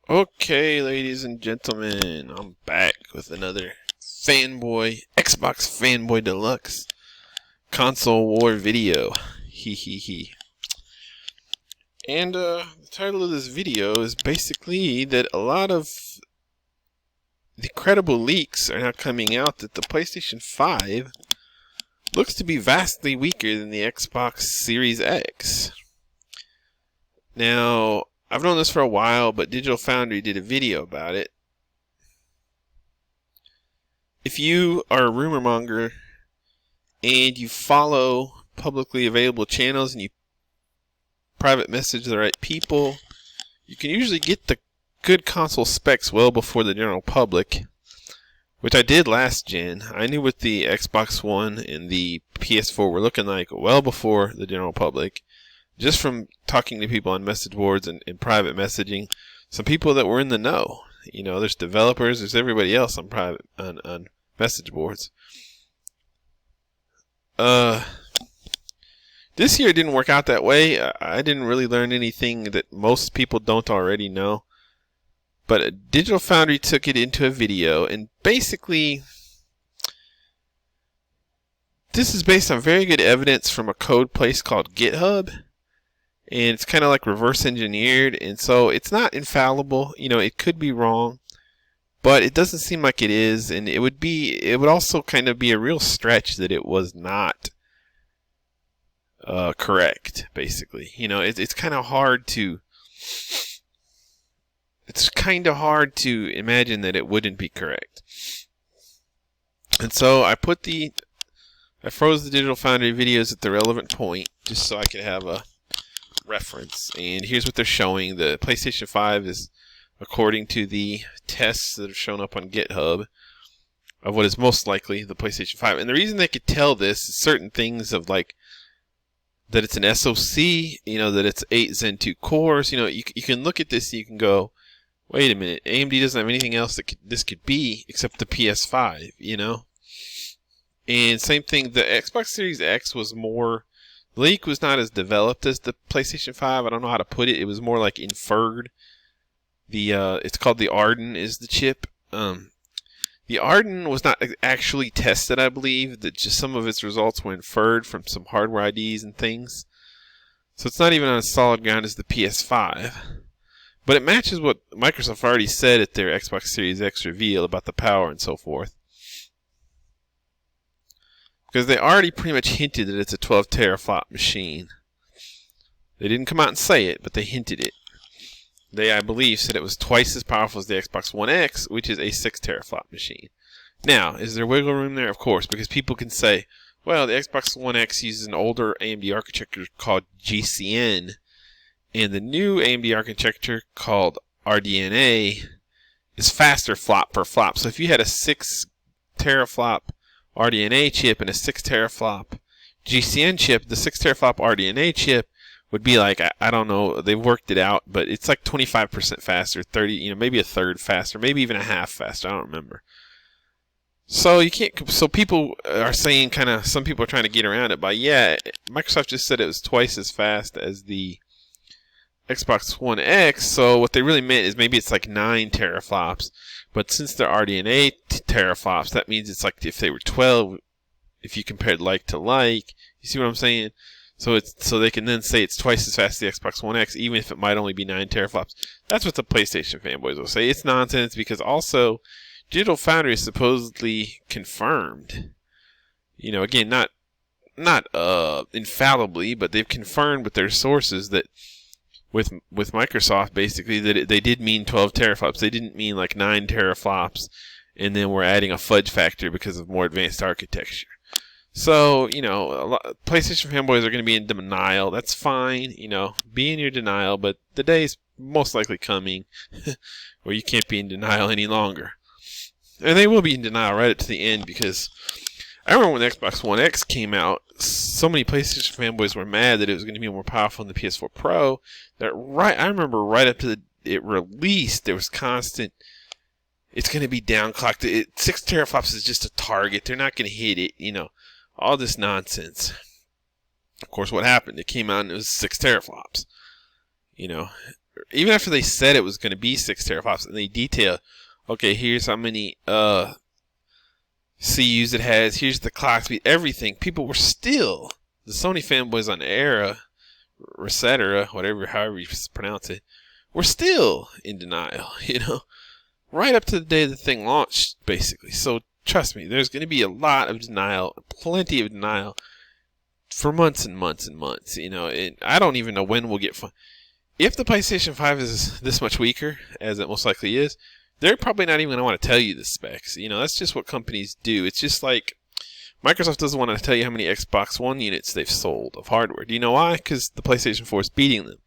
Okay, ladies and gentlemen, I'm back with another Xbox Fanboy Deluxe console war video. Hee hee hee. And the title of this video is basically that a lot of the credible leaks are now coming out that the PlayStation 5 looks to be vastly weaker than the Xbox Series X. Now, I've known this for a while, but Digital Foundry did a video about it. If you are a rumor monger and you follow publicly available channels and you private message the right people, you can usually get the good console specs well before the general public, which I did last gen. I knew what the Xbox One and the PS4 were looking like well before the general public, just from talking to people on message boards and private messaging. Some people that were in the know. You know, there's developers, there's everybody else on on message boards. This year didn't work out that way. I didn't really learn anything that most people don't already know. But Digital Foundry took it into a video, and basically, this is based on very good evidence from a code place called GitHub. And it's kind of like reverse engineered, and so it's not infallible. You know, it could be wrong, but it doesn't seem like it is, and it would also kind of be a real stretch that it was not correct, basically. You know, it's kind of hard to imagine that it wouldn't be correct. And so I froze the Digital Foundry videos at the relevant point just so I could have a reference. And here's what they're showing. The PlayStation 5 is, according to the tests that have shown up on GitHub, of what is most likely the PlayStation 5. And the reason they could tell this is certain things of like that it's an SoC, you know, that it's 8 Zen 2 cores. You know, you can look at this and you can go, wait a minute, AMD doesn't have anything else that this could be except the PS5, you know? And same thing, the Xbox Series X was more, the leak was not as developed as the PlayStation 5. I don't know how to put it. It was more like inferred. It's called the Arden is the chip. The Arden was not actually tested, I believe. That just some of its results were inferred from some hardware IDs and things. So it's not even on a solid ground as the PS5. But it matches what Microsoft already said at their Xbox Series X reveal about the power and so forth. Because they already pretty much hinted that it's a 12 teraflop machine. They didn't come out and say it, but they hinted it. They, I believe, said it was twice as powerful as the Xbox One X, which is a 6 teraflop machine. Now, is there wiggle room there? Of course, because people can say, well, the Xbox One X uses an older AMD architecture called GCN, and the new AMD architecture called RDNA is faster flop per flop. So if you had a 6 teraflop RDNA chip and a 6 teraflop GCN chip, the 6 teraflop RDNA chip would be like, I don't know, they've worked it out, but it's like 25% faster, 30, you know, maybe a third faster, maybe even a half faster, I don't remember. So you can't, so people are saying some people are trying to get around it by, yeah, Microsoft just said it was twice as fast as the Xbox One X, so what they really meant is maybe it's like 9 teraflops, but since they're RDNA teraflops, that means it's like if they were 12, if you compared like to like, you see what I'm saying? So they can then say it's twice as fast as the Xbox One X, even if it might only be 9 teraflops. That's what the PlayStation fanboys will say. It's nonsense because also Digital Foundry is supposedly confirmed. You know, again, not infallibly, but they've confirmed with their sources that with Microsoft basically that they did mean 12 teraflops. They didn't mean like 9 teraflops, and then we're adding a fudge factor because of more advanced architecture. So, you know, PlayStation fanboys are going to be in denial. That's fine, you know, be in your denial, but the day is most likely coming where you can't be in denial any longer. And they will be in denial right up to the end, because I remember when the Xbox One X came out, so many PlayStation fanboys were mad that it was going to be more powerful than the PS4 Pro. I remember right up to it released, there was constant, it's going to be downclocked. 6 teraflops is just a target. They're not going to hit it, you know. All this nonsense. Of course, what happened? It came out and it was 6 teraflops. You know, even after they said it was going to be 6 teraflops, and they detail, okay, here's how many CUs it has, here's the clock speed, everything. People were still, the Sony fanboys on Era, Resetera, however you pronounce it, were still in denial, right up to the day the thing launched, basically. So trust me, there's going to be a lot of denial, plenty of denial, for months and months and months. And I don't even know when we'll get fun. If the PlayStation 5 is this much weaker, as it most likely is, they're probably not even going to want to tell you the specs. That's just what companies do. It's just like Microsoft doesn't want to tell you how many Xbox One units they've sold of hardware. Do you know why? Because the PlayStation 4 is beating them.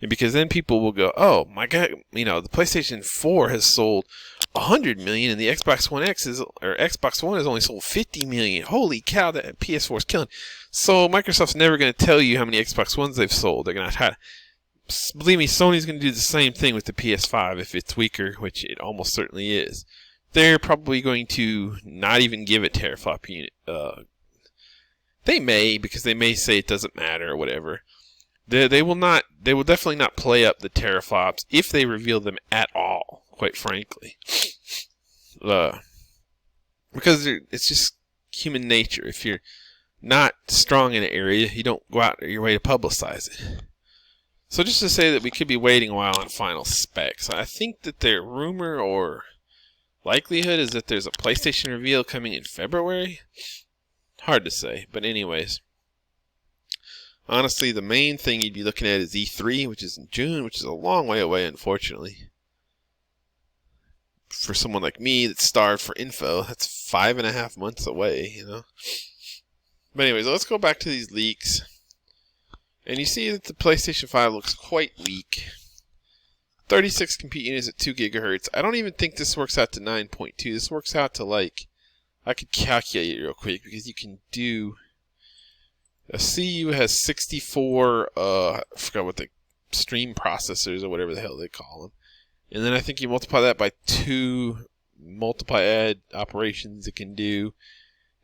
And because then people will go, oh my God, the PlayStation 4 has sold 100 million and the Xbox One Xbox One has only sold 50 million. Holy cow, that PS4 is killing. So Microsoft's never going to tell you how many Xbox Ones they've sold. They're going to try to, believe me, Sony's going to do the same thing with the PS5 if it's weaker, which it almost certainly is. They're probably going to not even give a teraflop unit. They may, because they may say it doesn't matter or whatever. They will not. They will definitely not play up the teraflops if they reveal them at all. Quite frankly, because it's just human nature. If you're not strong in an area, you don't go out of your way to publicize it. So just to say that we could be waiting a while on final specs. I think that their rumor or likelihood is that there's a PlayStation reveal coming in February. Hard to say, but anyways. Honestly, the main thing you'd be looking at is E3, which is in June, which is a long way away, unfortunately. For someone like me that's starved for info, that's 5.5 months away, But anyways, let's go back to these leaks. And you see that the PlayStation 5 looks quite weak. 36 compute units at 2 gigahertz. I don't even think this works out to 9.2. This works out to I could calculate it real quick because you can do... A CU has 64, I forgot what the stream processors or whatever the hell they call them. And then I think you multiply that by 2 multiply-add operations it can do.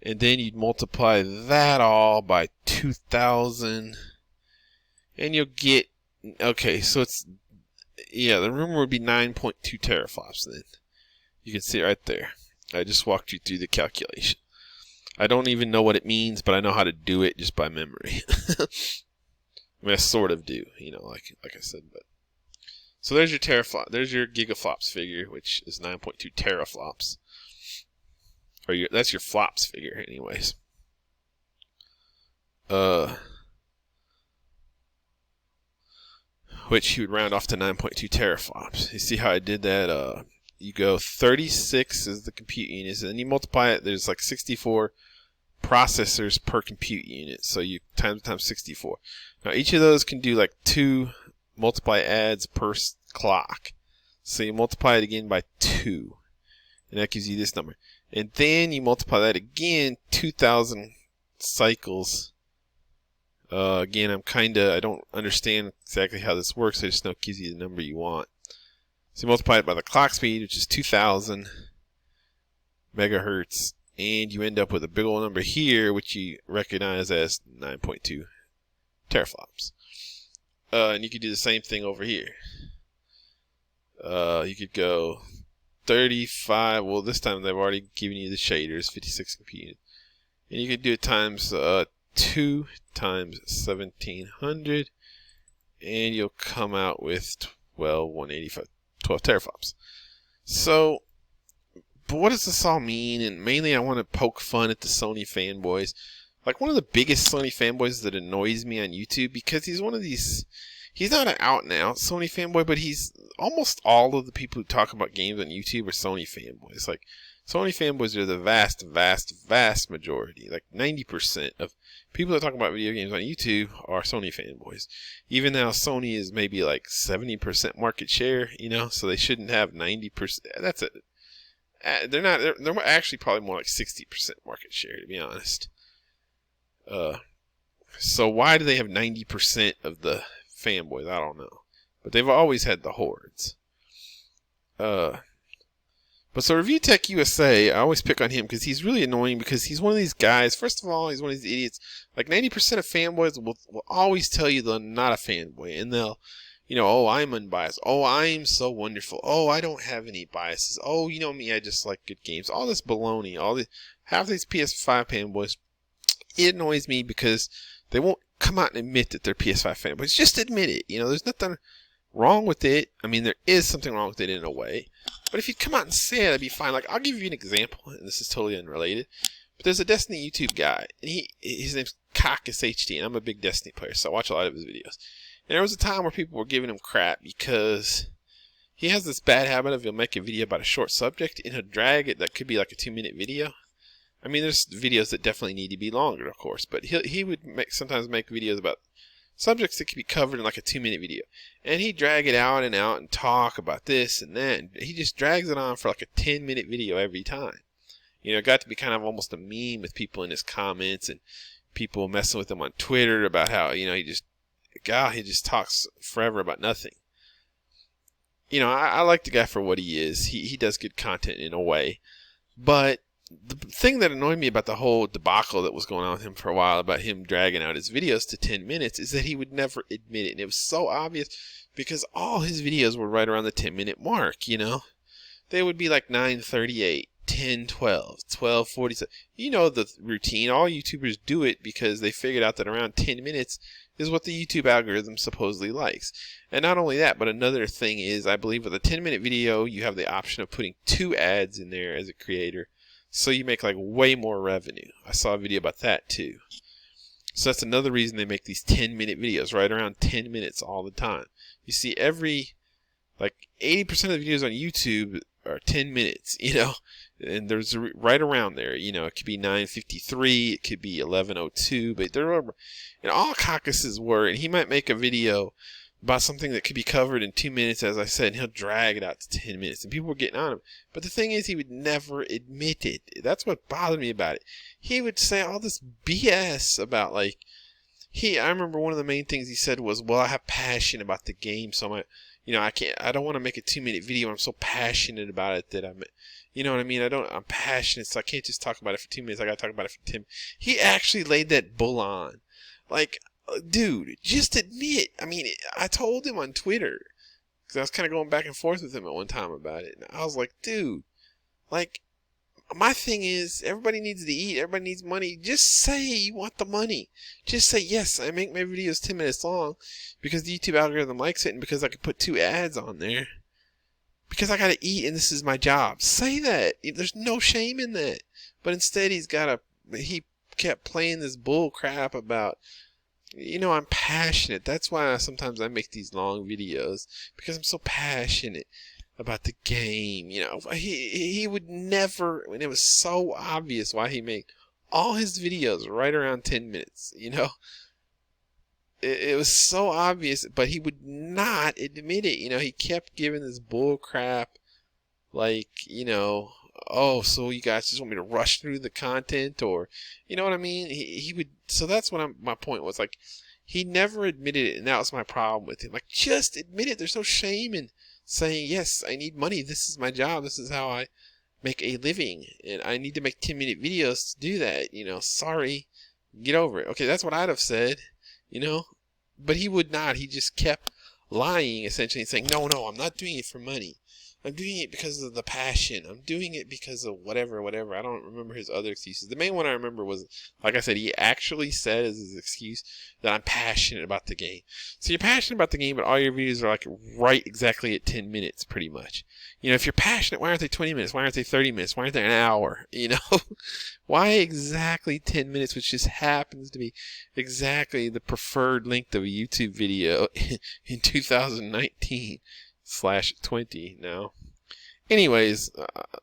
And then you'd multiply that all by 2,000. And you'll get, okay, so it's, the rumor would be 9.2 teraflops then. You can see it right there. I just walked you through the calculation. I don't even know what it means, but I know how to do it just by memory. I mean, I sort of do, like I said. But so there's your teraflop. There's your gigaflops figure, which is 9.2 teraflops. Or that's your flops figure, anyways. Which you would round off to 9.2 teraflops. You see how I did that? You go 36 is the compute units, and then you multiply it. There's like 64 processors per compute unit, so you times 64. Now each of those can do like 2 multiply adds per clock, so you multiply it again by 2, and that gives you this number. And then you multiply that again, 2,000 cycles. Again, I don't understand exactly how this works. I just know it gives you the number you want. So you multiply it by the clock speed, which is 2,000 megahertz, and you end up with a big old number here, which you recognize as 9.2 teraflops. And you could do the same thing over here. You could go 35. Well, this time they've already given you the shaders, 56 compute units. And you could do it times 2 times 1,700, and you'll come out with 12 teraflops. So, but what does this all mean? And mainly I want to poke fun at the Sony fanboys. Like, one of the biggest Sony fanboys that annoys me on YouTube, because he's one of these, he's not an out and out Sony fanboy, but he's almost all of the people who talk about games on YouTube are Sony fanboys. Like, Sony fanboys are the vast majority. Like 90% of people that talk about video games on YouTube are Sony fanboys. Even now, Sony is maybe like 70% market share, so they shouldn't have 90%. That's it. They're not. They're actually probably more like 60% market share, to be honest. So why do they have 90% of the fanboys? I don't know. But they've always had the hordes. But so Review Tech USA, I always pick on him because he's really annoying, because he's one of these guys. First of all, he's one of these idiots. Like 90% of fanboys will always tell you they're not a fanboy, and they'll, oh, I'm unbiased. Oh, I'm so wonderful. Oh, I don't have any biases. Oh, you know me, I just like good games. All this baloney, half these PS5 fanboys, it annoys me because they won't come out and admit that they're PS5 fanboys. Just admit it. There's nothing wrong with it. I mean, there is something wrong with it in a way. But if you come out and say it, that'd be fine. Like, I'll give you an example, and this is totally unrelated. But there's a Destiny YouTube guy, and his name's Caucus HD, and I'm a big Destiny player, so I watch a lot of his videos. And there was a time where people were giving him crap because he has this bad habit of he'll make a video about a short subject, and he'll drag it that could be like a 2-minute video. I mean, there's videos that definitely need to be longer, of course, but he would sometimes make videos about subjects that could be covered in like a 2-minute video. And he'd drag it out and talk about this and that. And he just drags it on for like a 10-minute video every time. It got to be kind of almost a meme with people in his comments and people messing with him on Twitter about how, he just talks forever about nothing. I like the guy for what he is. He does good content in a way. But the thing that annoyed me about the whole debacle that was going on with him for a while, about him dragging out his videos to 10 minutes, is that he would never admit it. And it was so obvious because all his videos were right around the 10-minute mark, They would be like 9:38, 10:12, 12:47. The routine. All YouTubers do it because they figured out that around 10 minutes is what the YouTube algorithm supposedly likes. And not only that, but another thing is, I believe with a 10-minute video, you have the option of putting 2 ads in there as a creator. So you make like way more revenue. I saw a video about that too. So that's another reason they make these 10-minute videos, right around 10 minutes all the time. You see like 80% of the videos on YouTube are 10 minutes, and there's right around there, it could be 9:53, it could be 11:02, but they're over, and all caucuses were, and he might make a video about something that could be covered in 2 minutes, as I said, and he'll drag it out to 10 minutes, and people were getting on him. But the thing is, he would never admit it. That's what bothered me about it. He would say all this BS about, like, I remember one of the main things he said was, well, I have passion about the game, so I don't want to make a 2-minute video. I'm so passionate about it that you know what I mean? I'm passionate, so I can't just talk about it for 2 minutes. I got to talk about it for 10 minutes. He actually laid that bull on. Like, dude, just admit. I mean, I told him on Twitter, because I was kind of going back and forth with him at one time about it. And I was like, dude, like, my thing is, everybody needs to eat. Everybody needs money. Just say you want the money. Just say, yes, I make my videos 10 minutes long because the YouTube algorithm likes it and because I can put 2 ads on there. Because I got to eat and this is my job. Say that. There's no shame in that. But instead, he kept playing this bull crap about, I'm passionate. That's why sometimes I make these long videos, because I'm so passionate about the game. He would never, and it was so obvious why he made all his videos right around 10 minutes. It was so obvious, but he would not admit it. He kept giving this bull crap, like, oh, so you guys just want me to rush through the content, or, you know what I mean? He would, so that's what my point was, like, he never admitted it, and that was my problem with him. Like, just admit it. There's no shame in saying, yes, I need money. This is my job. This is how I make a living, and I need to make 10-minute videos to do that. Sorry, get over it. Okay, that's what I'd have said, but he would not. He just kept lying, essentially, and saying, no, I'm not doing it for money. I'm doing it because of the passion. I'm doing it because of whatever. I don't remember his other excuses. The main one I remember was, like I said, he actually said as his excuse that I'm passionate about the game. So you're passionate about the game, but all your videos are like right exactly at 10 minutes, pretty much. If you're passionate, why aren't they 20 minutes? Why aren't they 30 minutes? Why aren't they an hour? Why exactly 10 minutes, which just happens to be exactly the preferred length of a YouTube video in 2019/20 now. Anyways,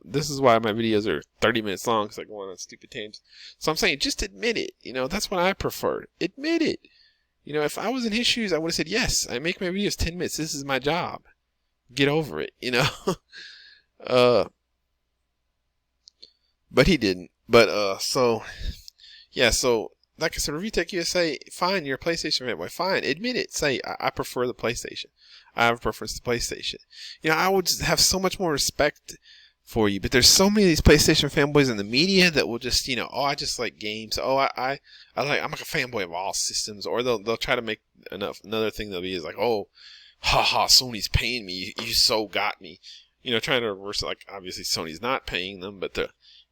this is why my videos are 30 minutes long, because I go on stupid tangents. So I'm saying, just admit it. That's what I preferred. Admit it. If I was in his shoes, I would have said, yes, I make my videos 10 minutes. This is my job. Get over it, But he didn't. But, so like I said, Review Tech USA, fine, you're a PlayStation fanboy. Fine, admit it. Say, I prefer the PlayStation. I have a preference to PlayStation. I would just have so much more respect for you. But there's so many of these PlayStation fanboys in the media that will just, oh, I just like games. Oh, I'm like a fanboy of all systems. Or they'll try to make another thing they'll be is like, oh, haha, Sony's paying me, you so got me. You know, trying to reverse it, like, obviously Sony's not paying them, but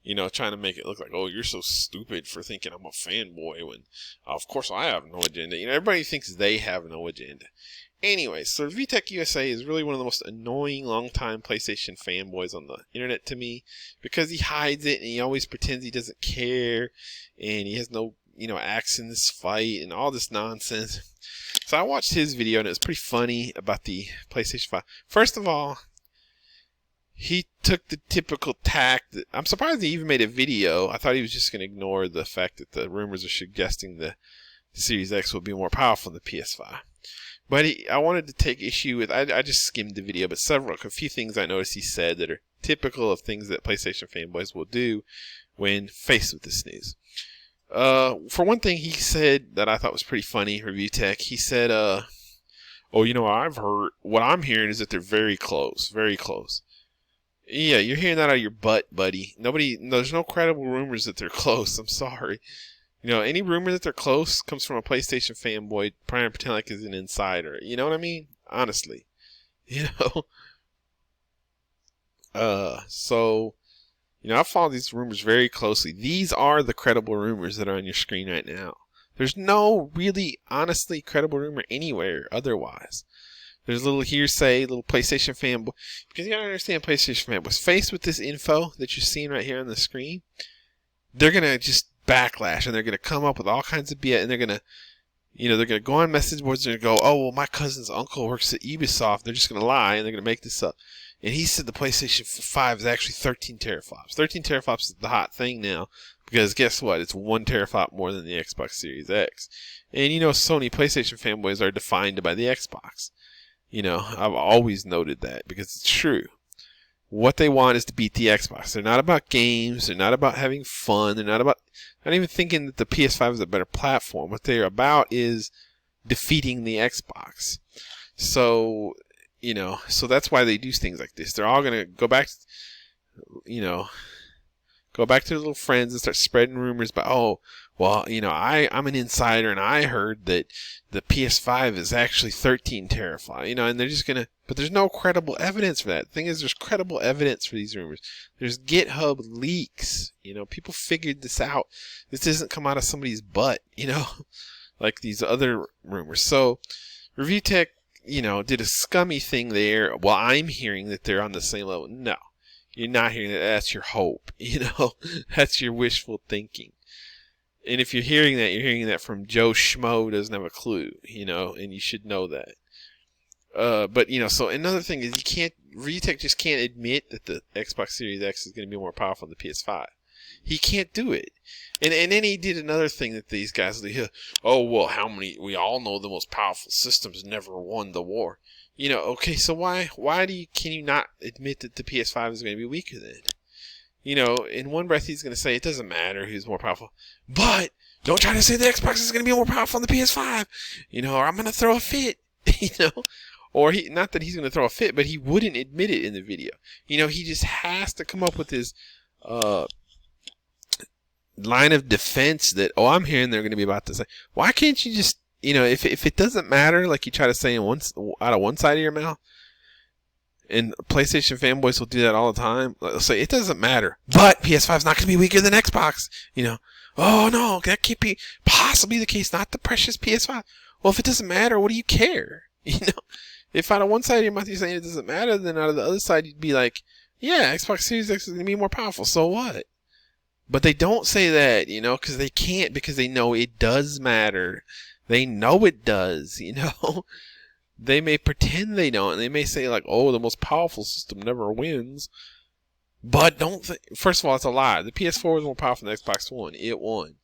you know, trying to make it look like, oh, you're so stupid for thinking I'm a fanboy when, of course, I have no agenda. You know, everybody thinks they have no agenda. Anyway, so VTech USA is really one of the most annoying longtime PlayStation fanboys on the internet to me, because he hides it and he always pretends he doesn't care and he has no, you know, axe in this fight and all this nonsense. So I watched his video and it was pretty funny about the PlayStation 5. First of all, he took the typical tack that I'm surprised he even made a video. I thought he was just going to ignore the fact that the rumors are suggesting the Series X will be more powerful than the PS5. But I wanted to take issue with, I just skimmed the video, but a few things I noticed he said that are typical of things that PlayStation fanboys will do when faced with this news. For one thing, he said that I thought was pretty funny, Review Tech. He said, oh, you know, what I'm hearing is that they're very close, very close. Yeah, you're hearing that out of your butt, buddy. There's no credible rumors that they're close. I'm sorry. You know, any rumor that they're close comes from a PlayStation fanboy trying to pretend like he's an insider. You know what I mean? Honestly. You know? So, you know, I follow these rumors very closely. These are the credible rumors that are on your screen right now. There's no really, honestly, credible rumor anywhere otherwise. There's a little hearsay, little PlayStation fanboy. Because you gotta understand, PlayStation fanboys, faced with this info that you're seeing right here on the screen, they're gonna just backlash and they're gonna come up with all kinds of BS, and they're gonna go on message boards and go, oh, well, my cousin's uncle works at Ubisoft. They're just gonna lie and they're gonna make this up. And he said the PlayStation 5 is actually 13 teraflops. 13 teraflops is the hot thing now, because guess what? It's 1 teraflop more than the Xbox Series X. And you know, Sony PlayStation fanboys are defined by the Xbox. You know, I've always noted that because it's true. What they want is to beat the Xbox. They're not about games. They're not about having fun. They're not even thinking that the PS5 is a better platform. What they're about is defeating the Xbox. So, you know, so that's why they do things like this. They're all going to go back to their little friends and start spreading rumors about, oh, well, you know, I'm an insider and I heard that the PS5 is actually 13 teraflops, you know, and they're just going to, but there's no credible evidence for that. The thing is, there's credible evidence for these rumors. There's GitHub leaks, you know, people figured this out. This doesn't come out of somebody's butt, you know, like these other rumors. So, Review Tech, you know, did a scummy thing there. Well, I'm hearing that they're on the same level. No, you're not hearing that. That's your hope, you know, that's your wishful thinking. And if you're hearing that from Joe Schmo who doesn't have a clue, you know, and you should know that. But, you know, so another thing is Retech just can't admit that the Xbox Series X is going to be more powerful than the PS5. He can't do it. And then he did another thing that these guys do. Oh, well, we all know the most powerful systems never won the war. You know, okay, so why can you not admit that the PS5 is going to be weaker then? You know, in one breath he's going to say it doesn't matter who's more powerful. But don't try to say the Xbox is going to be more powerful than the PS5. You know, or I'm going to throw a fit. You know, or not that he's going to throw a fit, but he wouldn't admit it in the video. You know, he just has to come up with his line of defense that, oh, I'm hearing they're going to be about to say. Why can't you just, you know, if it doesn't matter, like you try to say out of one side of your mouth, and PlayStation fanboys will do that all the time. They'll say, it doesn't matter, but PS5 is not going to be weaker than Xbox. You know, oh no, that can't be possibly the case. Not the precious PS5. Well, if it doesn't matter, what do you care? You know, if out of one side of your mouth you're saying it doesn't matter, then out of the other side you'd be like, yeah, Xbox Series X is going to be more powerful. So what? But they don't say that, you know, because they can't, because they know it does matter. They know it does, you know. They may pretend they don't, and they may say like, oh, the most powerful system never wins. But first of all, it's a lie. The PS4 was more powerful than the Xbox One. It won.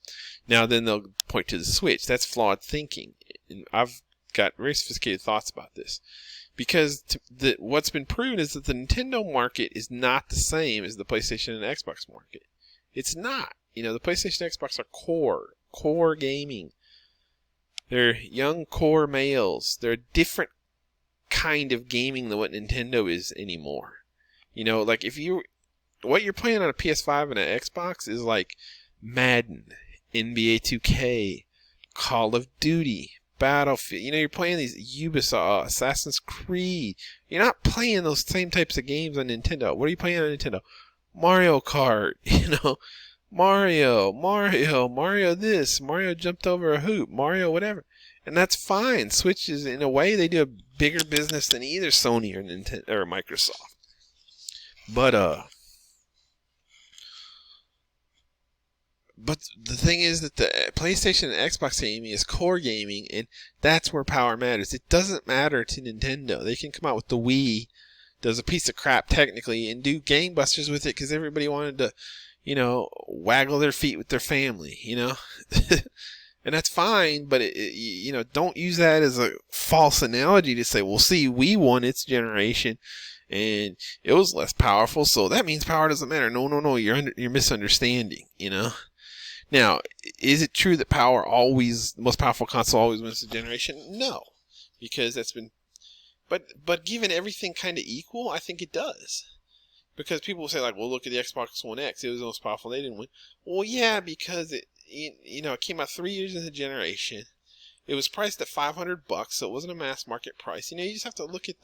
Now then they'll point to the Switch. That's flawed thinking. And I've got very sophisticated thoughts about this. Because what's been proven is that the Nintendo market is not the same as the PlayStation and Xbox market. It's not. You know, the PlayStation and Xbox are core gaming. They're young core males. They're a different kind of gaming than what Nintendo is anymore. You know, like what you're playing on a PS5 and an Xbox is like Madden, NBA 2K, Call of Duty, Battlefield. You know, you're playing these Ubisoft, Assassin's Creed. You're not playing those same types of games on Nintendo. What are you playing on Nintendo? Mario Kart, you know, Mario this, Mario jumped over a hoop, Mario whatever. And that's fine. Switch is, in a way, they do a bigger business than either Sony or Nintendo or Microsoft. But the thing is that the PlayStation and Xbox gaming is core gaming, and that's where power matters. It doesn't matter to Nintendo. They can come out with the Wii, does a piece of crap technically, and do gangbusters with it because everybody wanted to, you know, waggle their feet with their family, you know. And that's fine, but you know, don't use that as a false analogy to say, well, see, we won its generation, and it was less powerful, so that means power doesn't matter. No, you're misunderstanding, you know. Now, is it true that the most powerful console always wins the generation? No, because that's been, but given everything kind of equal, I think it does. Because people will say, like, well, look at the Xbox One X, it was the most powerful, they didn't win. Well, yeah, because it came out 3 years into the generation. It was priced at $500, so it wasn't a mass market price. You know, you just have to look at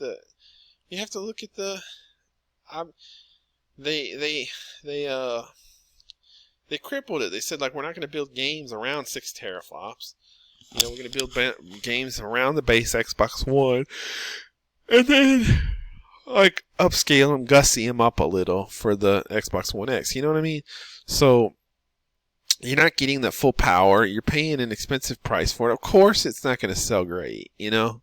they crippled it. They said, like, we're not going to build games around 6 teraflops. You know, we're going to build games around the base Xbox One, and then, like, upscale them, gussy them up a little for the Xbox One X. You know what I mean? So you're not getting the full power. You're paying an expensive price for it. Of course, it's not going to sell great, you know.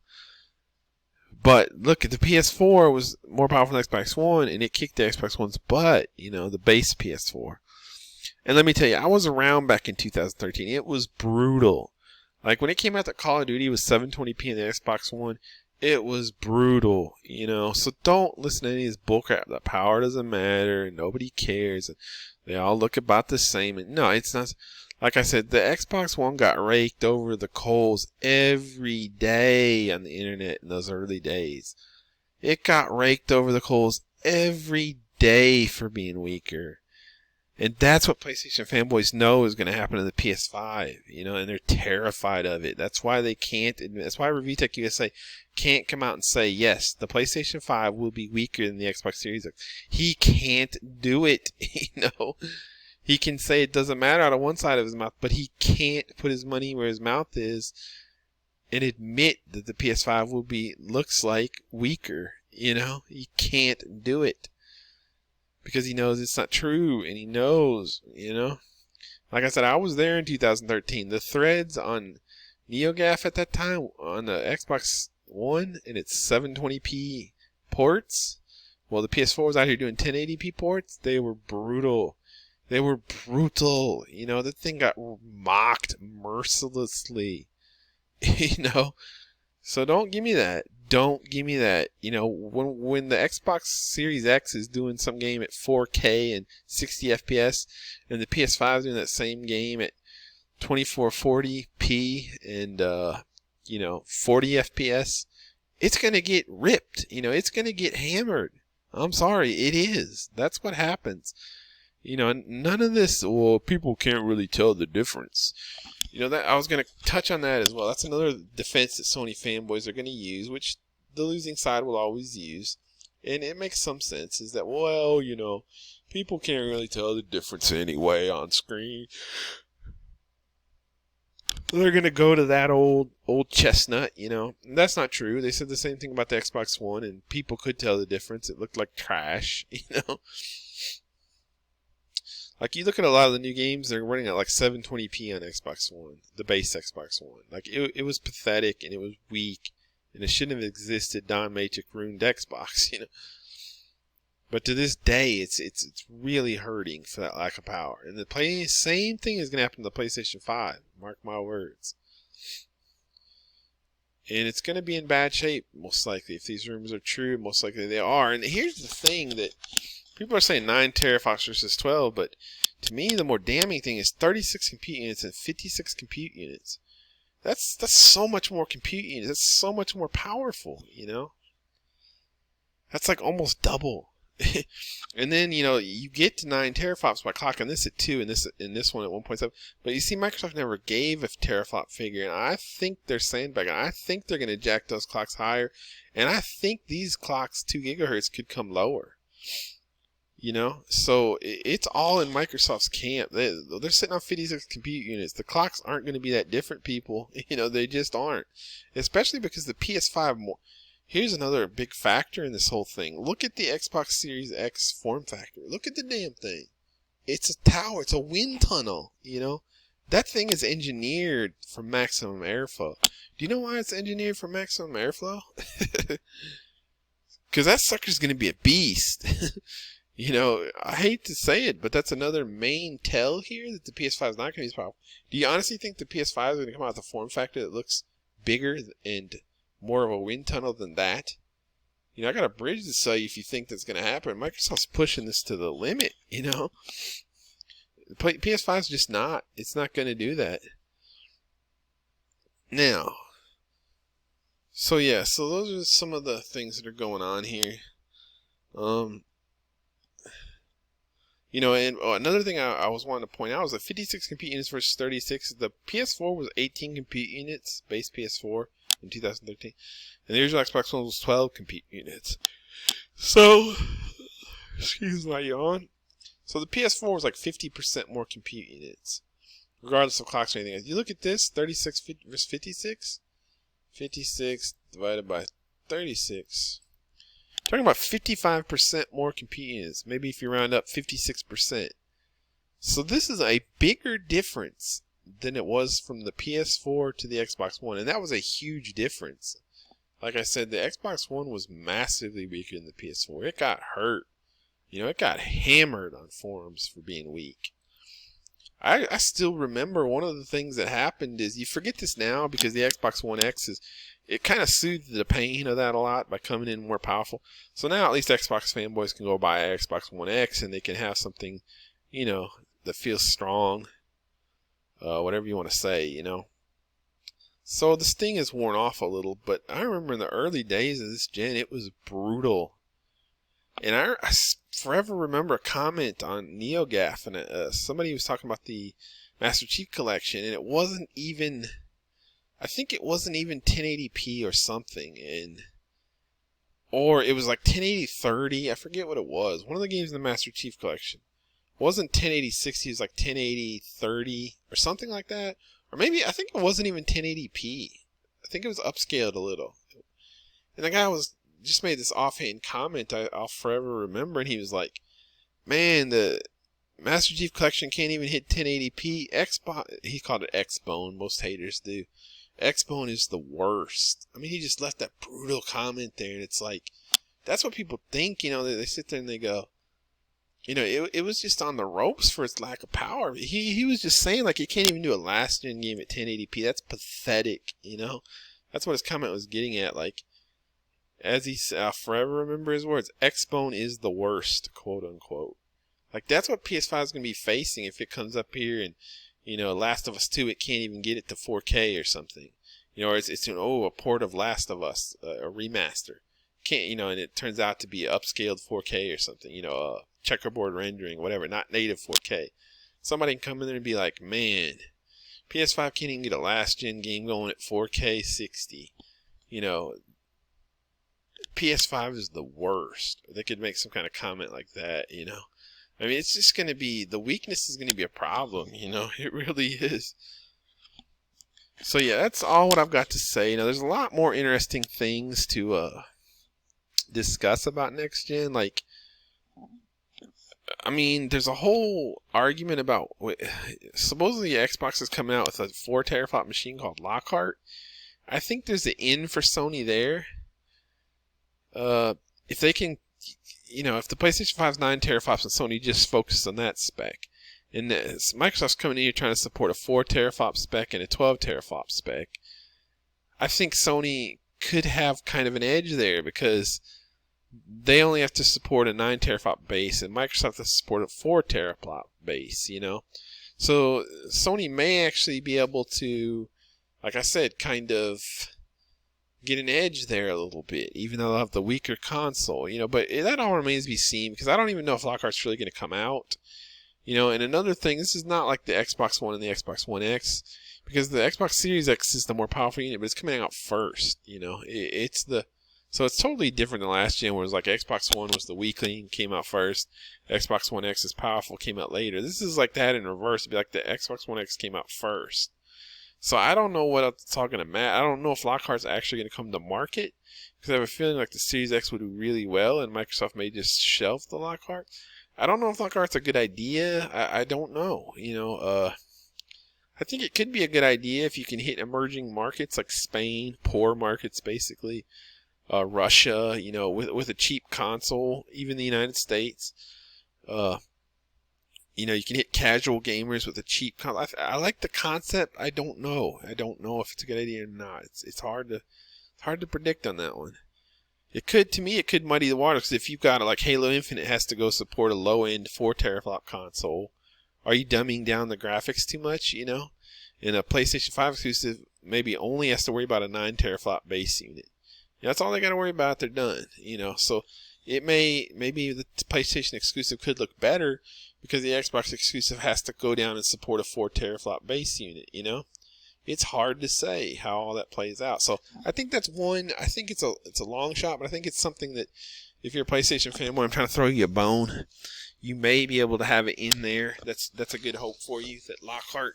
But look, at the PS4 was more powerful than the Xbox One, and it kicked the Xbox One's butt, you know, the base PS4. And let me tell you, I was around back in 2013. It was brutal. Like, when it came out that Call of Duty was 720p in the Xbox One, it was brutal, you know. So don't listen to any of this bullcrap that power doesn't matter and nobody cares. And they all look about the same. And no, it's not. Like I said, the Xbox One got raked over the coals every day on the internet in those early days. It got raked over the coals every day for being weaker. And that's what PlayStation fanboys know is going to happen to the PS5, you know, and they're terrified of it. That's why they can't admit, that's why ReviewTech USA can't come out and say, yes, the PlayStation 5 will be weaker than the Xbox Series X. He can't do it, you know. He can say it doesn't matter out of one side of his mouth, but he can't put his money where his mouth is and admit that the PS5 looks like weaker, you know. He can't do it. Because he knows it's not true, and he knows, you know. Like I said, I was there in 2013. The threads on NeoGAF at that time on the Xbox One and its 720p ports, well, the PS4 was out here doing 1080p ports. They were brutal. They were brutal. You know, the thing got mocked mercilessly. You know. So don't give me that. Don't give me that. You know, when the Xbox Series X is doing some game at 4K and 60 FPS, and the PS5 is doing that same game at 2440p and, 40 FPS, it's going to get ripped. You know, it's going to get hammered. I'm sorry, it is. That's what happens. You know, none of this, well, people can't really tell the difference. You know, that I was going to touch on that as well. That's another defense that Sony fanboys are going to use, which the losing side will always use. And it makes some sense, is that, well, you know, people can't really tell the difference anyway on screen. They're going to go to that old chestnut, you know. And that's not true. They said the same thing about the Xbox One, and people could tell the difference. It looked like trash, you know. Like, you look at a lot of the new games, they're running at like 720p on Xbox One, the base Xbox One. Like, it was pathetic, and it was weak, and it shouldn't have existed. Don Matrix ruined Xbox, you know. But to this day, it's really hurting for that lack of power. And the same thing is going to happen to the PlayStation 5. Mark my words. And it's going to be in bad shape, most likely. If these rumors are true, most likely they are. And here's the thing that people are saying 9 teraflops versus 12, but to me, the more damning thing is 36 compute units and 56 compute units. That's so much more compute units. That's so much more powerful, you know? That's like almost double. And then, you know, you get to 9 teraflops by clocking this at 2 and this one at 1.7. But you see, Microsoft never gave a teraflop figure, and I think they're sandbagging. I think they're going to jack those clocks higher, and I think these clocks 2 gigahertz could come lower. You know, so it's all in Microsoft's camp. They're sitting on 56 compute units. The clocks aren't going to be that different, people. You know, they just aren't. Especially because the PS5. Here's another big factor in this whole thing. Look at the Xbox Series X form factor. Look at the damn thing. It's a tower. It's a wind tunnel. You know, that thing is engineered for maximum airflow. Do you know why it's engineered for maximum airflow? Because that sucker's going to be a beast. You know, I hate to say it, but that's another main tell here that the PS5 is not going to be as powerful. Do you honestly think the PS5 is going to come out with a form factor that looks bigger and more of a wind tunnel than that? You know, I got a bridge to sell you if you think that's going to happen. Microsoft's pushing this to the limit, you know. The PS5 is just not. It's not going to do that. Now, so yeah, so those are some of the things that are going on here. You know, and another thing I was wanting to point out was that 56 compute units versus 36. The PS4 was 18 compute units, base PS4 in 2013, and the original Xbox One was 12 compute units. So, excuse my yawn. So the PS4 was like 50% more compute units, regardless of clocks or anything else. You look at this, 36 versus 56. 56 divided by 36. Talking about 55% more compute units. Maybe if you round up, 56%. So this is a bigger difference than it was from the PS4 to the Xbox One. And that was a huge difference. Like I said, the Xbox One was massively weaker than the PS4. It got hurt. You know, it got hammered on forums for being weak. I still remember one of the things that happened is, you forget this now because the Xbox One X is, it kind of soothed the pain of that a lot by coming in more powerful. So now at least Xbox fanboys can go buy an Xbox One X and they can have something, you know, that feels strong. Whatever you want to say, you know. So the sting has worn off a little, but I remember in the early days of this gen, it was brutal. And I forever remember a comment on NeoGAF, and somebody was talking about the Master Chief Collection, and it wasn't even, I think it wasn't even 1080p or something, or it was like 1080-30, I forget what it was. One of the games in the Master Chief Collection. It wasn't 1080-60, it was like 1080-30 or something like that. Or maybe, I think it wasn't even 1080p. I think it was upscaled a little. And the guy just made this offhand comment I'll forever remember, and he was like, man, the Master Chief Collection can't even hit 1080p. He called it X-Bone, most haters do. X-Bone is the worst. I mean, he just left that brutal comment there, and it's like, that's what people think, you know. They sit there and they go, you know, it was just on the ropes for its lack of power. He was just saying, like, you can't even do a last-gen game at 1080p. That's pathetic, you know. That's what his comment was getting at, like, as he said, I'll forever remember his words, X-Bone is the worst, quote unquote. Like, that's what PS5 is going to be facing if it comes up here and, you know, Last of Us 2, it can't even get it to 4K or something. You know, or it's a port of Last of Us, a remaster. Can't, you know, and it turns out to be upscaled 4K or something, you know, checkerboard rendering, whatever, not native 4K. Somebody can come in there and be like, man, PS5 can't even get a last gen game going at 4K 60. You know, PS5 is the worst. They could make some kind of comment like that, you know. I mean, it's just going to be, the weakness is going to be a problem, you know. It really is. So yeah, that's all what I've got to say. You know, there's a lot more interesting things to discuss about next gen. Like, I mean, there's a whole argument about, supposedly Xbox is coming out with a 4 teraflop machine called Lockhart. I think there's an in for Sony there. If they can, you know, if the PlayStation 5 is 9 teraflops and Sony just focuses on that spec, and Microsoft's coming in here trying to support a 4 teraflop spec and a 12 teraflop spec, I think Sony could have kind of an edge there because they only have to support a 9 teraflop base and Microsoft has to support a 4 teraflop base, you know. So Sony may actually be able to, like I said, kind of get an edge there a little bit, even though they'll have the weaker console, but that all remains to be seen, because I don't even know if Lockhart's really going to come out. And another thing, this is not like the Xbox One and the Xbox One X, because the Xbox Series X is the more powerful unit, but it's coming out first. So it's totally different than last gen, where it was like Xbox One was the weakling, came out first. Xbox One X is powerful, came out later. This is like that in reverse. It'd be like the Xbox One X came out first. So I don't know what it's all going to matter. I don't know if Lockhart's actually going to come to market, because I have a feeling like the Series X would do really well, and Microsoft may just shelf the Lockhart. I don't know if Lockhart's a good idea. I don't know. I think it could be a good idea if you can hit emerging markets like Spain, poor markets basically, Russia, with a cheap console, even the United States. You can hit casual gamers with a cheap console. I like the concept. I don't know. I don't know if it's a good idea or not. It's hard to predict on that one. It could muddy the waters, because if you've got like Halo Infinite has to go support a low-end 4 teraflop console, are you dumbing down the graphics too much? And a PlayStation 5 exclusive maybe only has to worry about a 9 teraflop base unit. That's all they got to worry about. They're done. So maybe the PlayStation exclusive could look better, because the Xbox exclusive has to go down and support a 4 teraflop base unit. It's hard to say how all that plays out. So I think that's one. I think it's a long shot, but I think it's something that if you're a PlayStation fanboy, I'm trying to throw you a bone. You may be able to have it in there. That's a good hope for you. That Lockhart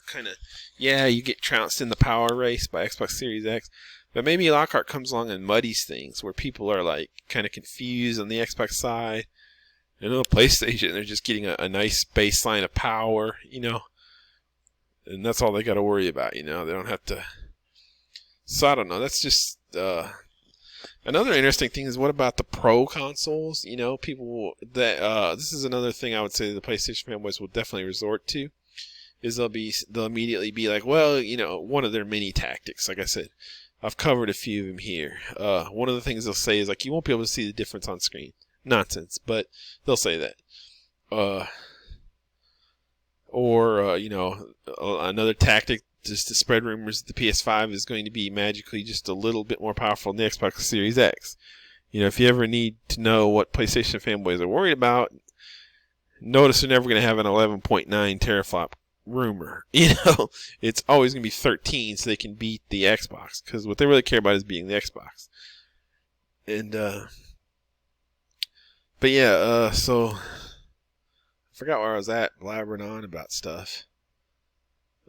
you get trounced in the power race by Xbox Series X, but maybe Lockhart comes along and muddies things, where people are like kind of confused on the Xbox side, and on the PlayStation they're just getting a nice baseline of power, and that's all they got to worry about. They don't have to. So I don't know. That's just another interesting thing is, what about the Pro consoles? People that this is another thing I would say the PlayStation fanboys will definitely resort to, is they'll immediately be like, well, one of their mini tactics. Like I said, I've covered a few of them here. One of the things they'll say is like, you won't be able to see the difference on screen. Nonsense, but they'll say that. Or another tactic just to spread rumors that the PS5 is going to be magically just a little bit more powerful than the Xbox Series X. If you ever need to know what PlayStation fanboys are worried about, notice they're never going to have an 11.9 teraflop rumor. It's always going to be 13, so they can beat the Xbox, because what they really care about is beating the Xbox. And but yeah, so I forgot where I was at, blabbering on about stuff.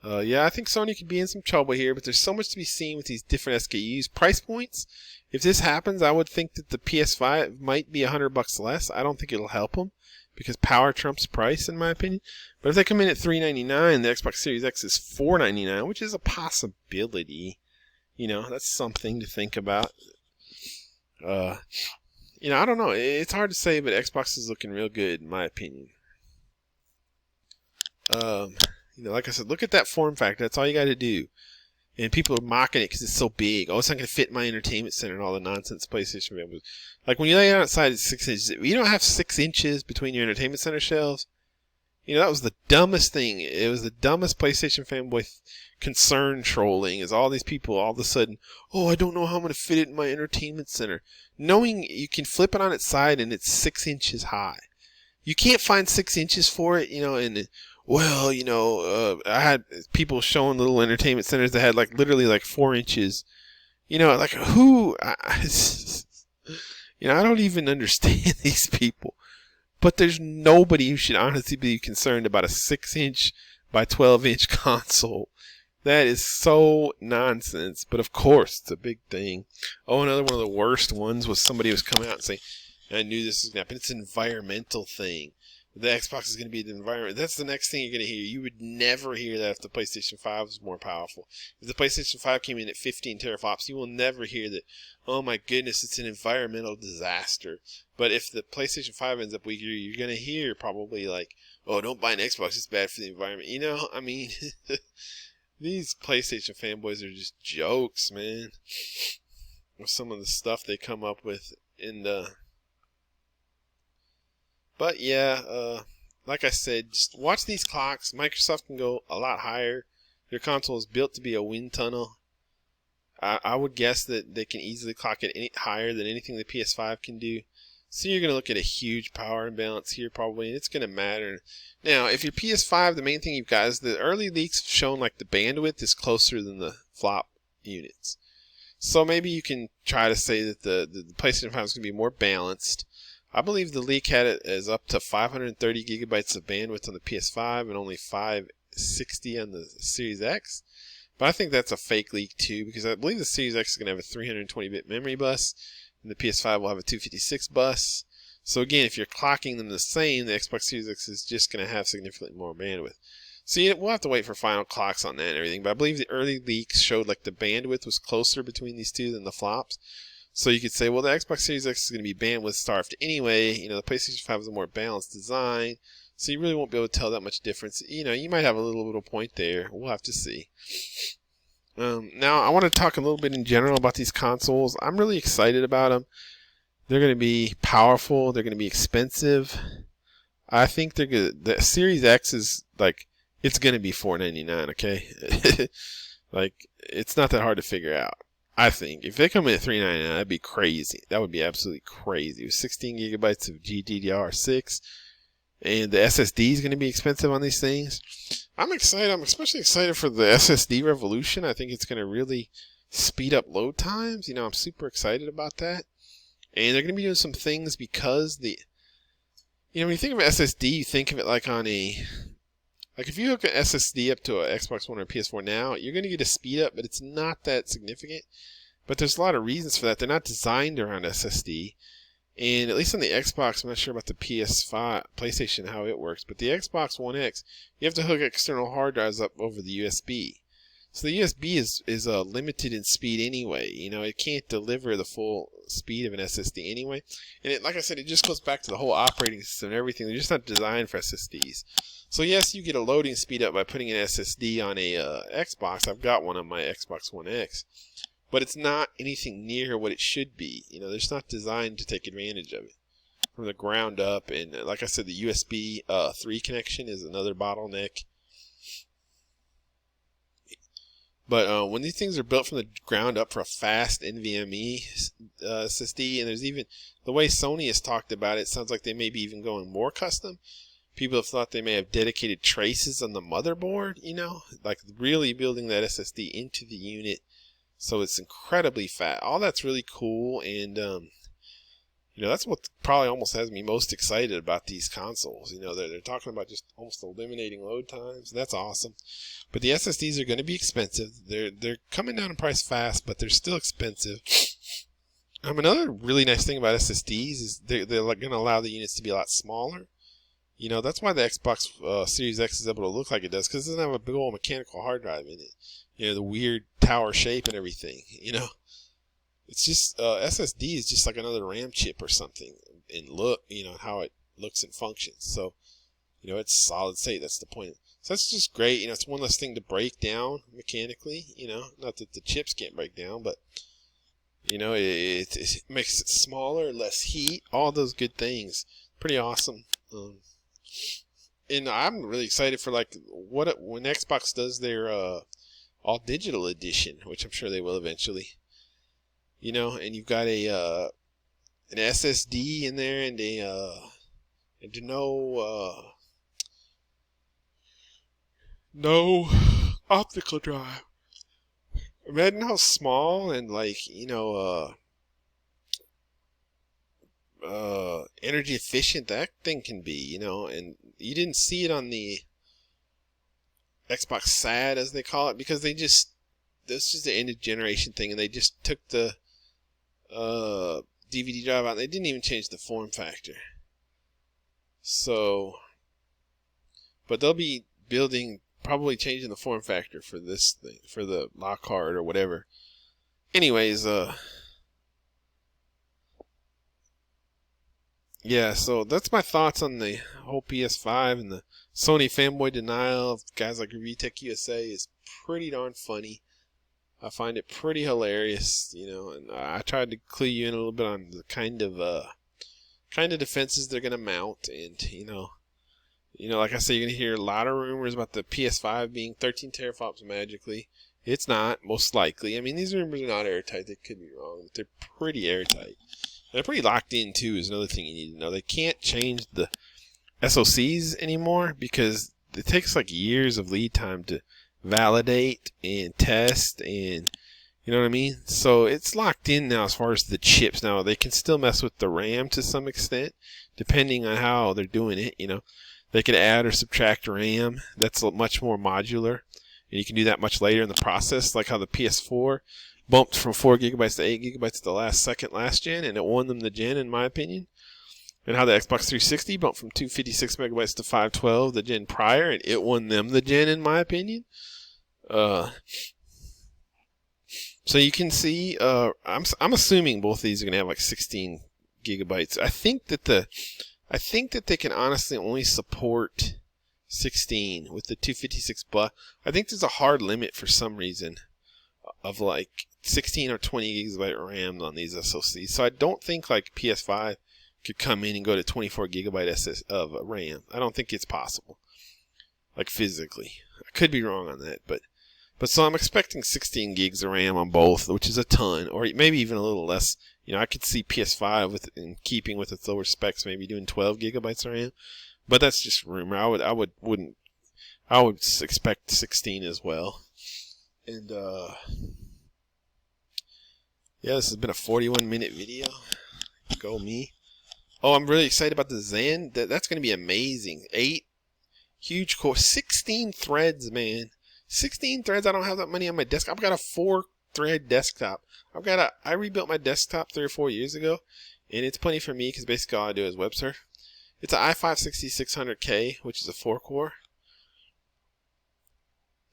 I think Sony could be in some trouble here, but there's so much to be seen with these different SKUs. Price points, if this happens, I would think that the PS5 might be $100 less. I don't think it'll help them, because power trumps price, in my opinion. But if they come in at $399, the Xbox Series X is $499, which is a possibility. That's something to think about. I don't know. It's hard to say, but Xbox is looking real good, in my opinion. Like I said, look at that form factor. That's all you got to do. And people are mocking it because it's so big. Oh, it's not going to fit in my entertainment center and all the nonsense PlayStation was. Like when you lay it outside, it's 6 inches. You don't have 6 inches between your entertainment center shelves. That was the dumbest thing. It was the dumbest PlayStation fanboy concern trolling, is all these people all of a sudden, oh, I don't know how I'm going to fit it in my entertainment center. Knowing you can flip it on its side and it's 6 inches high. You can't find 6 inches for it, and well, I had people showing little entertainment centers that had literally 4 inches. Who? I don't even understand these people. But there's nobody who should honestly be concerned about a 6-inch by 12-inch console. That is so nonsense. But of course, it's a big thing. Oh, another one of the worst ones was somebody was coming out and saying, I knew this was going to happen. It's an environmental thing. The Xbox is going to be the environment. That's the next thing you're going to hear. You would never hear that if the PlayStation 5 was more powerful. If the PlayStation 5 came in at 15 teraflops, you will never hear that, oh my goodness, it's an environmental disaster. But if the PlayStation 5 ends up weaker, you're going to hear probably oh, don't buy an Xbox, it's bad for the environment. These PlayStation fanboys are just jokes, man. With some of the stuff they come up with in the... But yeah, like I said, just watch these clocks. Microsoft can go a lot higher. Their console is built to be a wind tunnel. I would guess that they can easily clock it higher than anything the PS5 can do. So you're going to look at a huge power imbalance here probably, and it's going to matter. Now, if your PS5, the main thing you've got is the early leaks have shown like the bandwidth is closer than the flop units. So maybe you can try to say that the PlayStation 5 is going to be more balanced. I believe the leak had it as up to 530 gigabytes of bandwidth on the PS5 and only 560 on the Series X. But I think that's a fake leak too, because I believe the Series X is going to have a 320-bit memory bus, and the PS5 will have a 256 bus. So again, if you're clocking them the same, the Xbox Series X is just going to have significantly more bandwidth. So we'll have to wait for final clocks on that and everything, but I believe the early leaks showed like the bandwidth was closer between these two than the flops. So you could say, well, the Xbox Series X is going to be bandwidth starved anyway. The PlayStation 5 is a more balanced design, so you really won't be able to tell that much difference. You might have a little point there. We'll have to see. Now, I want to talk a little bit in general about these consoles. I'm really excited about them. They're going to be powerful. They're going to be expensive. I think they're good. The Series X is like, it's going to be $499, okay? Like, it's not that hard to figure out. I think if they come in at $399, that'd be crazy. That would be absolutely crazy. With 16 gigabytes of GDDR6, and the SSD is going to be expensive on these things. I'm excited. I'm especially excited for the SSD revolution. I think it's going to really speed up load times. I'm super excited about that. And they're going to be doing some things because when you think of SSD, you think of it like on if you hook an SSD up to an Xbox One or PS4 now, you're going to get a speed up, but it's not that significant. But there's a lot of reasons for that. They're not designed around SSD. And at least on the Xbox, I'm not sure about the PS5, PlayStation, how it works. But the Xbox One X, you have to hook external hard drives up over the USB. So the USB is limited in speed anyway. It can't deliver the full speed of an SSD anyway. And like I said, it just goes back to the whole operating system and everything. They're just not designed for SSDs. So yes, you get a loading speed up by putting an SSD on a Xbox. I've got one on my Xbox One X. But it's not anything near what it should be. They're just not designed to take advantage of it from the ground up. And like I said, the USB 3 connection is another bottleneck. But when these things are built from the ground up for a fast NVMe SSD, and there's even the way Sony has talked about it, sounds like they may be even going more custom. People have thought they may have dedicated traces on the motherboard, like really building that SSD into the unit. So it's incredibly fast. All that's really cool, and that's what probably almost has me most excited about these consoles. They're talking about just almost eliminating load times. That's awesome. But the SSDs are going to be expensive. They're coming down in price fast, but they're still expensive. Another really nice thing about SSDs is they're going to allow the units to be a lot smaller. That's why the Xbox Series X is able to look like it does, because it doesn't have a big old mechanical hard drive in it. The weird tower shape and everything. It's just SSD is just like another RAM chip or something in look. How it looks and functions. So it's solid state. That's the point. So that's just great. It's one less thing to break down mechanically. Not that the chips can't break down, but it makes it smaller, less heat, all those good things. Pretty awesome. And I'm really excited for when Xbox does their all digital edition, which I'm sure they will eventually. And you've got an SSD in there and no optical drive. Imagine how small and energy efficient that thing can be, and you didn't see it on the Xbox SAD, as they call it, because this is the end of generation thing, and they just took the DVD drive out. They didn't even change the form factor. So, but they'll be probably changing the form factor for this thing, for the Lockhart or whatever. Anyways, yeah, so that's my thoughts on the whole PS5, and the Sony fanboy denial of guys like Revtech USA is pretty darn funny. I find it pretty hilarious, and I tried to clue you in a little bit on the kind of defenses they're going to mount, and like I said, you're going to hear a lot of rumors about the PS5 being 13 teraflops magically. It's not, most likely. I mean, these rumors are not airtight. They could be wrong, but they're pretty airtight. They're pretty locked in, too, is another thing you need to know. They can't change the SoCs anymore because it takes like years of lead time to validate and test, and you know what I mean? So it's locked in now as far as the chips. Now, they can still mess with the RAM to some extent, depending on how they're doing it, you know. They could add or subtract RAM. That's much more modular, and you can do that much later in the process, like how the PS4 bumped from 4 gigabytes to 8 gigabytes the last gen, and it won them the gen, in my opinion. And how the Xbox 360 bumped from 256 megabytes to 512 the gen prior, and it won them the gen, in my opinion. So you can see, I'm assuming both of these are going to have like 16 gigabytes. I think that they can honestly only support 16 with the 256, but I think there's a hard limit for some reason of like 16 or 20 gigabyte RAM on these SoCs. So I don't think like PS5 could come in and go to 24 gigabyte of RAM. I don't think it's possible, like physically. I could be wrong on that, but so I'm expecting 16 gigs of RAM on both, which is a ton, or maybe even a little less. You know, I could see PS5 in keeping with its lower specs, maybe doing 12 gigabytes of RAM, but that's just rumor. I would expect 16 as well. And yeah, this has been a 41-minute video. Go me. Oh, I'm really excited about the Zen. That's going to be amazing. 8 huge core, 16 threads, man. 16 threads. I don't have that many on my desktop. I've got a 4-thread desktop. I rebuilt my desktop 3 or 4 years ago, and it's plenty for me because basically all I do is web surf. It's an i5-6600K, which is a 4-core.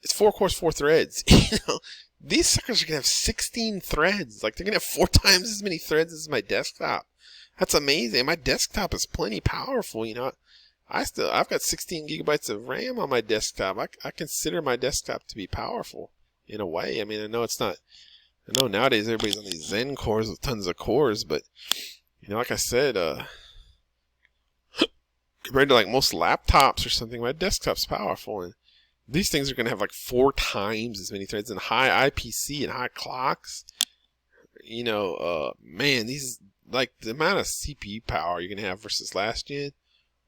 It's 4 cores, 4 threads. You know, these suckers are gonna have 16 threads. Like, they're gonna have 4 times as many threads as my desktop. That's amazing. My desktop is plenty powerful. You know, I've got 16 gigabytes of RAM on my desktop. I consider my desktop to be powerful in a way. I mean, I know nowadays everybody's on these Zen cores with tons of cores, but you know, like I said, compared to like most laptops or something, my desktop's powerful, and these things are going to have like 4 times as many threads and high IPC and high clocks. You know, man, these, like, the amount of CPU power you're going to have versus last gen,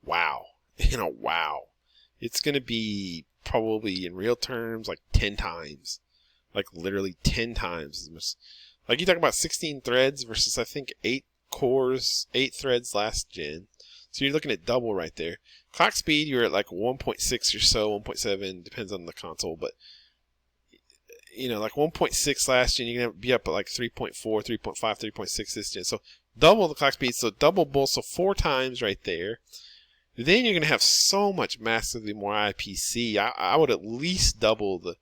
wow. You know, wow. It's going to be probably in real terms like 10 times. Like literally 10 times as much. Like, you talk about 16 threads versus I think 8 cores, 8 threads last gen. So you're looking at double right there. Clock speed, you're at like 1.6 or so, 1.7, depends on the console, but you know, like 1.6 last gen, you're going to be up at like 3.4, 3.5, 3.6 this gen. So double the clock speed, so double both, so 4 times right there. Then you're going to have so much massively more IPC. I would at least double the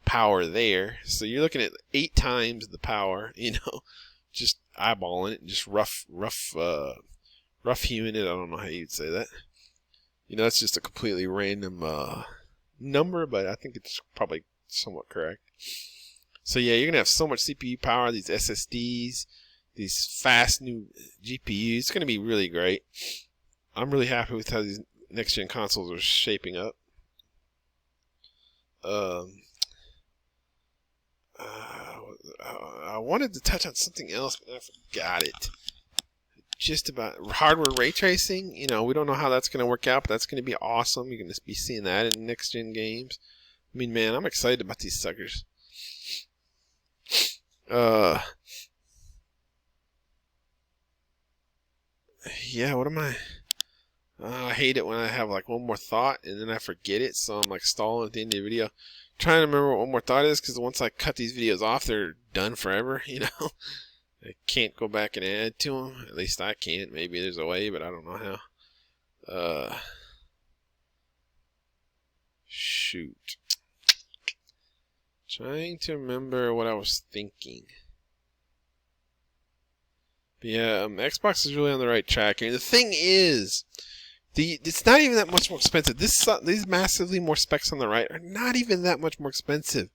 power there. So you're looking at 8 times the power, you know, just eyeballing it, and just rough hewing it. I don't know how you'd say that. You know, that's just a completely random number, but I think it's probably somewhat correct. So yeah, you're going to have so much CPU power, these SSDs, these fast new GPUs. It's going to be really great. I'm really happy with how these next-gen consoles are shaping up. I wanted to touch on something else, but I forgot it. Just about hardware ray tracing. You know, we don't know how that's going to work out, but that's going to be awesome. You're going to be seeing that in next-gen games. I mean, man, I'm excited about these suckers. Yeah, what am I? I hate it when I have like one more thought and then I forget it, so I'm like stalling at the end of the video. Trying to remember what one more thought is, because once I cut these videos off, they're done forever, you know? I can't go back and add to them. At least I can't. Maybe there's a way, but I don't know how. Shoot. Trying to remember what I was thinking. But yeah, Xbox is really on the right track here. The thing is, it's not even that much more expensive. These massively more specs on the right are not even that much more expensive.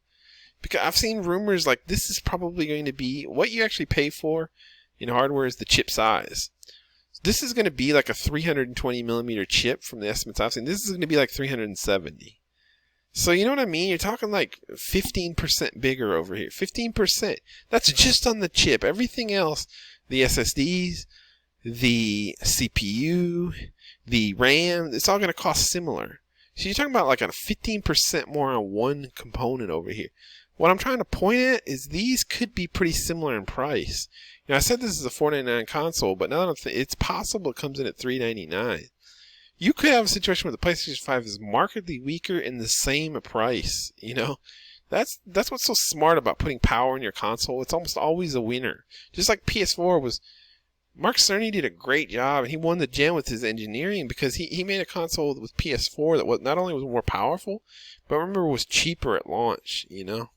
Because I've seen rumors like this is probably going to be what you actually pay for in hardware is the chip size. This is going to be like a 320 millimeter chip from the estimates I've seen. This is going to be like 370. So you know what I mean? You're talking like 15% bigger over here. 15%. That's just on the chip. Everything else, the SSDs, the CPU, the RAM, it's all going to cost similar. So you're talking about like a 15% more on one component over here. What I'm trying to point at is these could be pretty similar in price. You know, I said this is a $499 console, but now that it's possible it comes in at $399. You could have a situation where the PlayStation 5 is markedly weaker in the same price. You know, that's what's so smart about putting power in your console. It's almost always a winner. Just like PS4 was. Mark Cerny did a great job, and he won the gem with his engineering because he made a console with PS4 that was not only was more powerful, but remember was cheaper at launch. You know,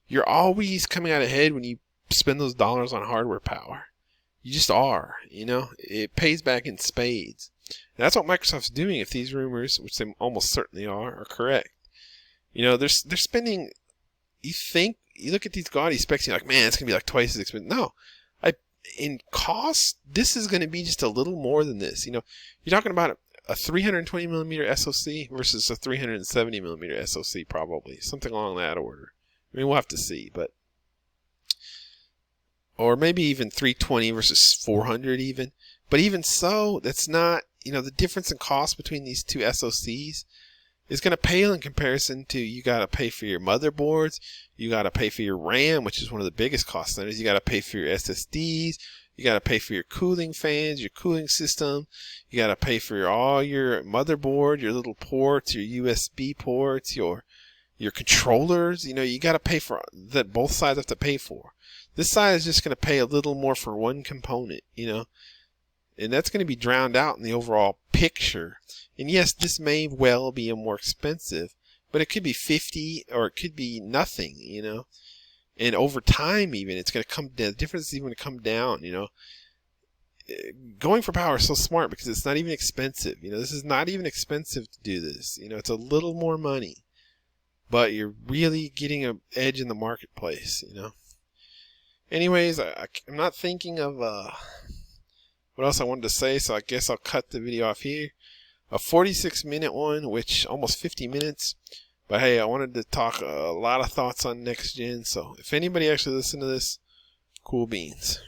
you're always coming out ahead when you spend those dollars on hardware power. You just are. You know, it pays back in spades. And that's what Microsoft's doing if these rumors, which they almost certainly are correct. You know, they're spending. You look at these gaudy specs, you're like, man, it's gonna be like twice as expensive. No. In cost, this is going to be just a little more than this. You know, you're talking about a 320 millimeter SoC versus a 370 millimeter SoC, probably something along that order. I mean, we'll have to see, but or maybe even 320 versus 400 even. But even so, that's not, you know, the difference in cost between these two SoCs is going to pale in comparison to you got to pay for your motherboards, you got to pay for your RAM, which is one of the biggest cost centers, you got to pay for your SSDs, you got to pay for your cooling fans, your cooling system, you got to pay for all your motherboard, your little ports, your USB ports, your controllers. You know, you got to pay for that. Both sides have to pay for. This side is just going to pay a little more for one component, you know, and that's going to be drowned out in the overall picture. And yes, this may well be a more expensive, but it could be 50 or it could be nothing, you know. And over time, even it's going to come down. The difference is even going to come down, you know. Going for power is so smart because it's not even expensive. You know, this is not even expensive to do this. You know, it's a little more money, but you're really getting an edge in the marketplace, you know. Anyways, I'm not thinking of what else I wanted to say, so I guess I'll cut the video off here. A 46-minute one, which almost 50 minutes. But hey, I wanted to talk a lot of thoughts on next gen, so if anybody actually listened to this, cool beans.